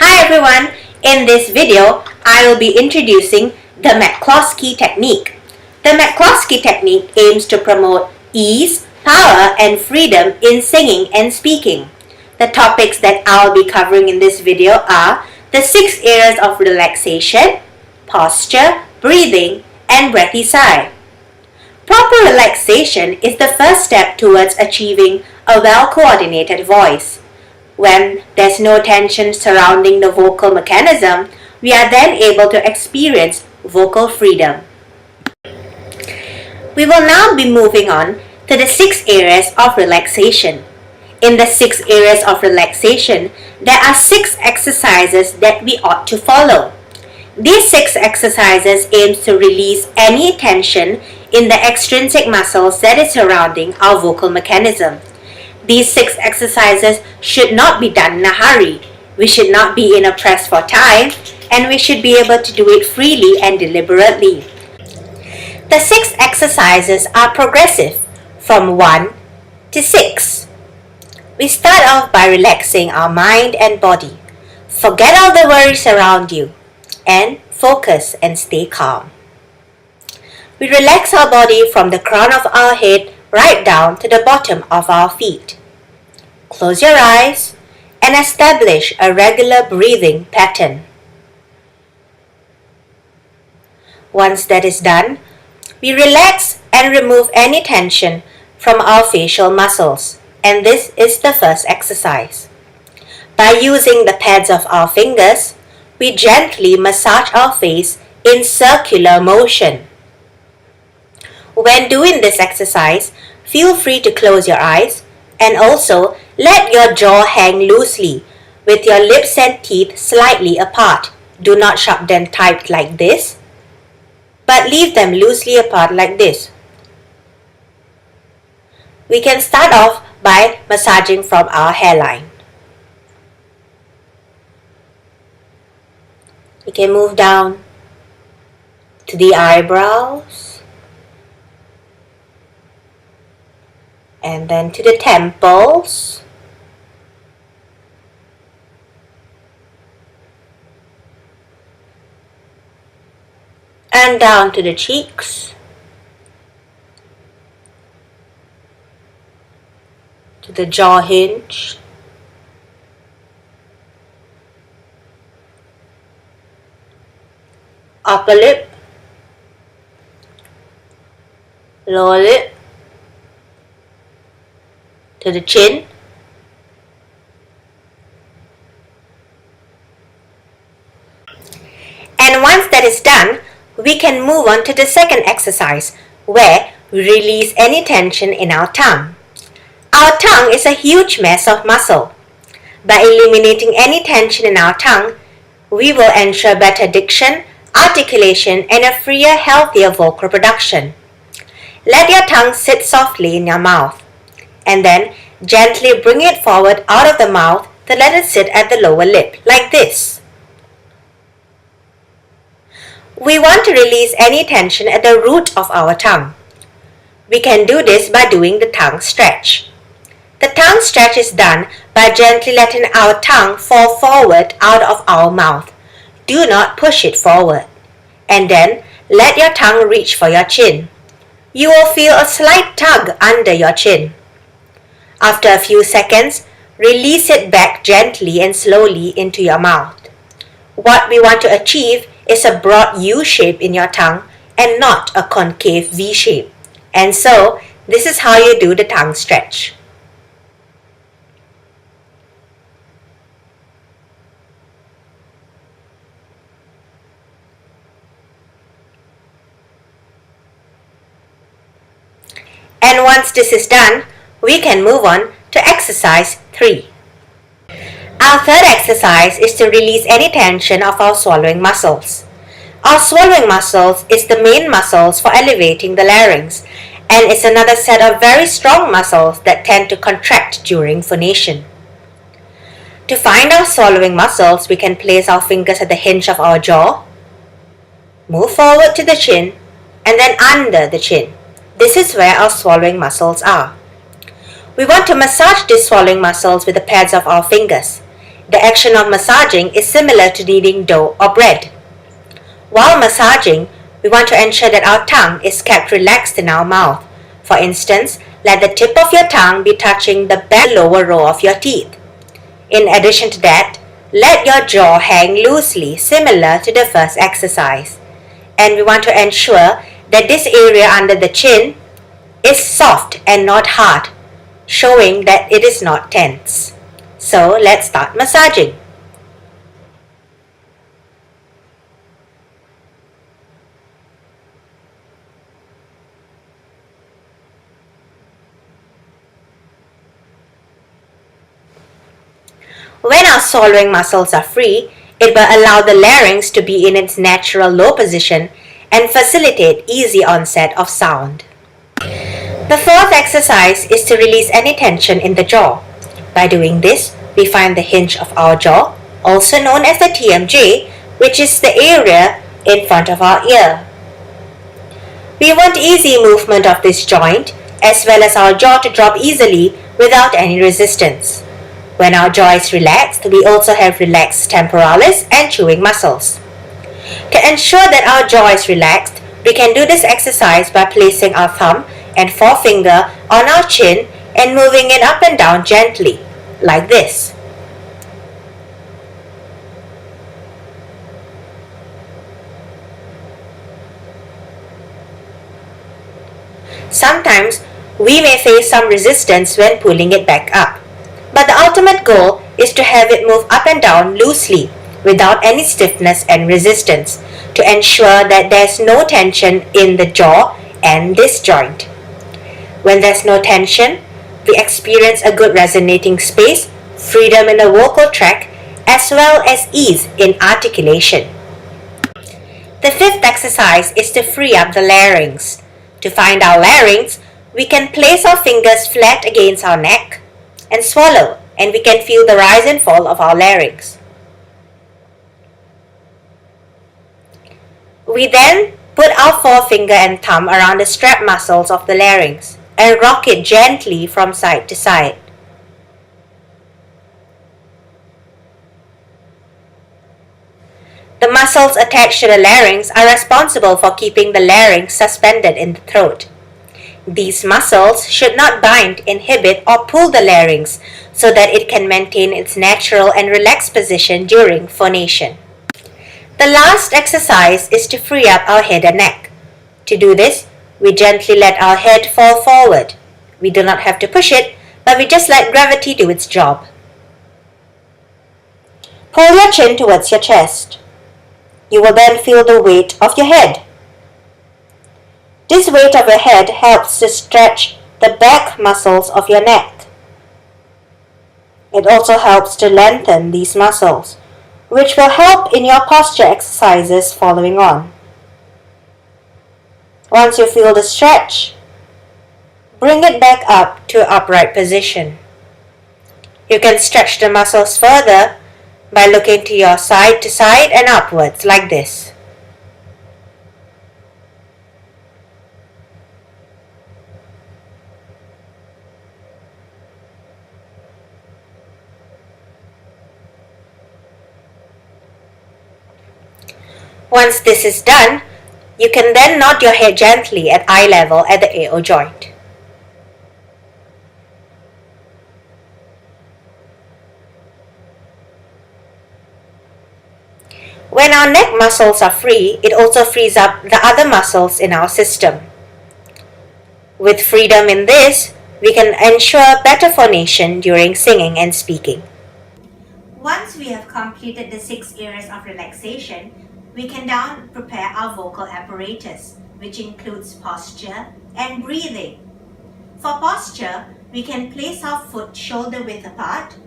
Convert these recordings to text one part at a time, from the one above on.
Hi everyone! In this video, I will be introducing the McClosky technique. The McClosky technique aims to promote ease, power, and freedom in singing and speaking. The topics that I'll be covering in this video are the 6 areas of relaxation, posture, breathing, and breathy sigh. Proper relaxation is the first step towards achieving a well-coordinated voice. When there's no tension surrounding the vocal mechanism, we are then able to experience vocal freedom. We will now be moving on to the 6 areas of relaxation. In the 6 areas of relaxation, there are 6 exercises that we ought to follow. These 6 exercises aim to release any tension in the extrinsic muscles that is surrounding our vocal mechanism. These 6 exercises should not be done in a hurry. We should not be in a press for time, and we should be able to do it freely and deliberately. The 6 exercises are progressive, from 1 to 6. We start off by relaxing our mind and body. Forget all the worries around you, and focus and stay calm. We relax our body from the crown of our head right down to the bottom of our feet. Close your eyes and establish a regular breathing pattern. Once that is done, we relax and remove any tension from our facial muscles, and this is the first exercise. By using the pads of our fingers, we gently massage our face in circular motion. When doing this exercise, feel free to close your eyes and also let your jaw hang loosely with your lips and teeth slightly apart. Do not shut them tight like this, but leave them loosely apart like this. We can start off by massaging from our hairline. We can move down to the eyebrows, and then to the temples, and down to the cheeks, to the jaw hinge, upper lip, lower lip, to the chin, and once that is done, we can move on to the second exercise, where we release any tension in our tongue. Our tongue is a huge mass of muscle. By eliminating any tension in our tongue, we will ensure better diction, articulation, and a freer, healthier vocal production. Let your tongue sit softly in your mouth, and then gently bring it forward out of the mouth to let it sit at the lower lip, like this. We want to release any tension at the root of our tongue. We can do this by doing the tongue stretch. The tongue stretch is done by gently letting our tongue fall forward out of our mouth. Do not push it forward. And then let your tongue reach for your chin. You will feel a slight tug under your chin. After a few seconds, release it back gently and slowly into your mouth. What we want to achieve is a broad U shape in your tongue and not a concave V shape. And so, this is how you do the tongue stretch. And once this is done, we can move on to exercise 3. Our third exercise is to release any tension of our swallowing muscles. Our swallowing muscles is the main muscles for elevating the larynx, and it's another set of very strong muscles that tend to contract during phonation. To find our swallowing muscles, we can place our fingers at the hinge of our jaw, move forward to the chin, and then under the chin. This is where our swallowing muscles are. We want to massage these swallowing muscles with the pads of our fingers. The action of massaging is similar to kneading dough or bread. While massaging, we want to ensure that our tongue is kept relaxed in our mouth. For instance, let the tip of your tongue be touching the back lower row of your teeth. In addition to that, let your jaw hang loosely, similar to the first exercise. And we want to ensure that this area under the chin is soft and not hard, showing that it is not tense. So let's start massaging. When our swallowing muscles are free, it will allow the larynx to be in its natural low position and facilitate easy onset of sound. The fourth exercise is to release any tension in the jaw. By doing this, we find the hinge of our jaw, also known as the TMJ, which is the area in front of our ear. We want easy movement of this joint, as well as our jaw to drop easily without any resistance. When our jaw is relaxed, we also have relaxed temporalis and chewing muscles. To ensure that our jaw is relaxed, we can do this exercise by placing our thumb and forefinger on our chin and moving it up and down gently, like this. Sometimes we may face some resistance when pulling it back up, but the ultimate goal is to have it move up and down loosely without any stiffness and resistance to ensure that there's no tension in the jaw and this joint. When there's no tension, we experience a good resonating space, freedom in the vocal tract, as well as ease in articulation. The fifth exercise is to free up the larynx. To find our larynx, we can place our fingers flat against our neck and swallow, and we can feel the rise and fall of our larynx. We then put our forefinger and thumb around the strap muscles of the larynx and rock it gently from side to side. The muscles attached to the larynx are responsible for keeping the larynx suspended in the throat. These muscles should not bind, inhibit, or pull the larynx so that it can maintain its natural and relaxed position during phonation. The last exercise is to free up our head and neck. To do this, we gently let our head fall forward. We do not have to push it, but we just let gravity do its job. Pull your chin towards your chest. You will then feel the weight of your head. This weight of your head helps to stretch the back muscles of your neck. It also helps to lengthen these muscles, which will help in your posture exercises following on. Once you feel the stretch, bring it back up to upright position. You can stretch the muscles further by looking to your side to side and upwards like this. Once this is done, you can then nod your head gently at eye level at the AO joint. When our neck muscles are free, it also frees up the other muscles in our system. With freedom in this, we can ensure better phonation during singing and speaking. Once we have completed the 6 areas of relaxation, we can now prepare our vocal apparatus, which includes posture and breathing. For posture, we can place our foot shoulder width apart.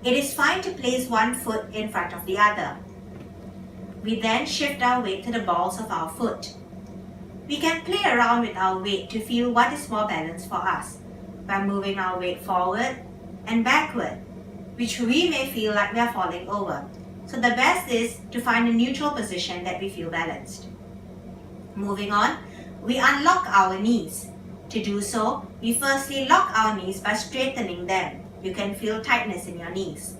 It is fine to place one foot in front of the other. We then shift our weight to the balls of our foot. We can play around with our weight to feel what is more balanced for us by moving our weight forward and backward, which we may feel like we are falling over. So the best is to find a neutral position that we feel balanced. Moving on, we unlock our knees. To do so, we firstly lock our knees by straightening them. You can feel tightness in your knees.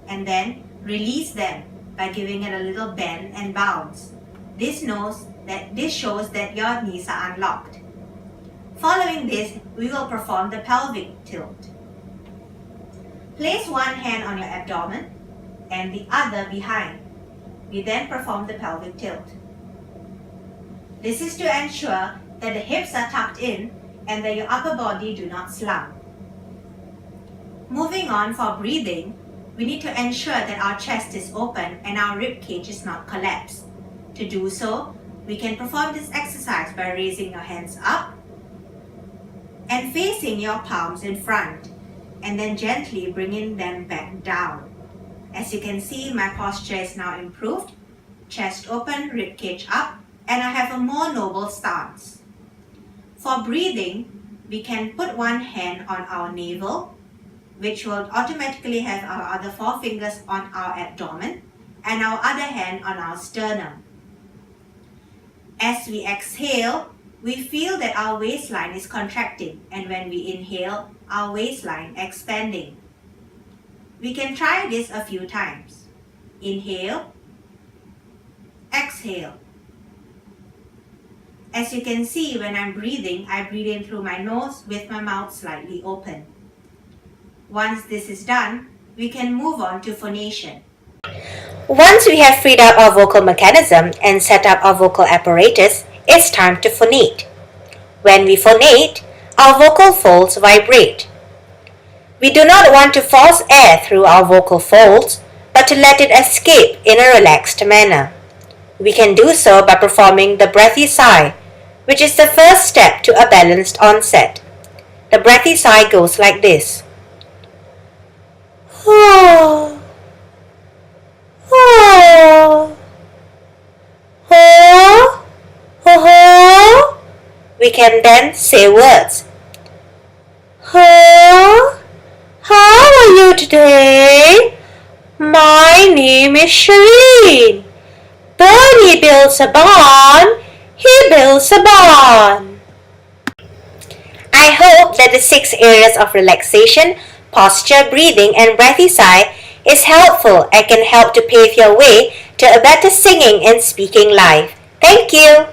and then release them by giving it a little bend and bounce. This shows that your knees are unlocked. Following this, we will perform the pelvic tilt. Place one hand on your abdomen and the other behind. We then perform the pelvic tilt. This is to ensure that the hips are tucked in and that your upper body do not slump. Moving on for breathing, we need to ensure that our chest is open and our rib cage is not collapsed. To do so, we can perform this exercise by raising your hands up and facing your palms in front, and then gently bringing them back down. As you can see, my posture is now improved, chest open, rib cage up, and I have a more noble stance. For breathing, we can put one hand on our navel, which will automatically have our other four fingers on our abdomen, and our other hand on our sternum. As we exhale, we feel that our waistline is contracting, and when we inhale, our waistline expanding. We can try this a few times. Inhale, exhale. As you can see, when I'm breathing, I breathe in through my nose with my mouth slightly open. Once this is done, we can move on to phonation. Once we have freed up our vocal mechanism and set up our vocal apparatus, it's time to phonate. When we phonate, our vocal folds vibrate. We do not want to force air through our vocal folds, but to let it escape in a relaxed manner. We can do so by performing the breathy sigh, which is the first step to a balanced onset. The breathy sigh goes like this. Oh. Oh. Oh. Oh. We can then say words. Oh. How are you today? My name is Shireen. Bernie builds a barn. He builds a barn. I hope that the 6 areas of relaxation, posture, breathing, and breathy sigh is helpful and can help to pave your way to a better singing and speaking life. Thank you.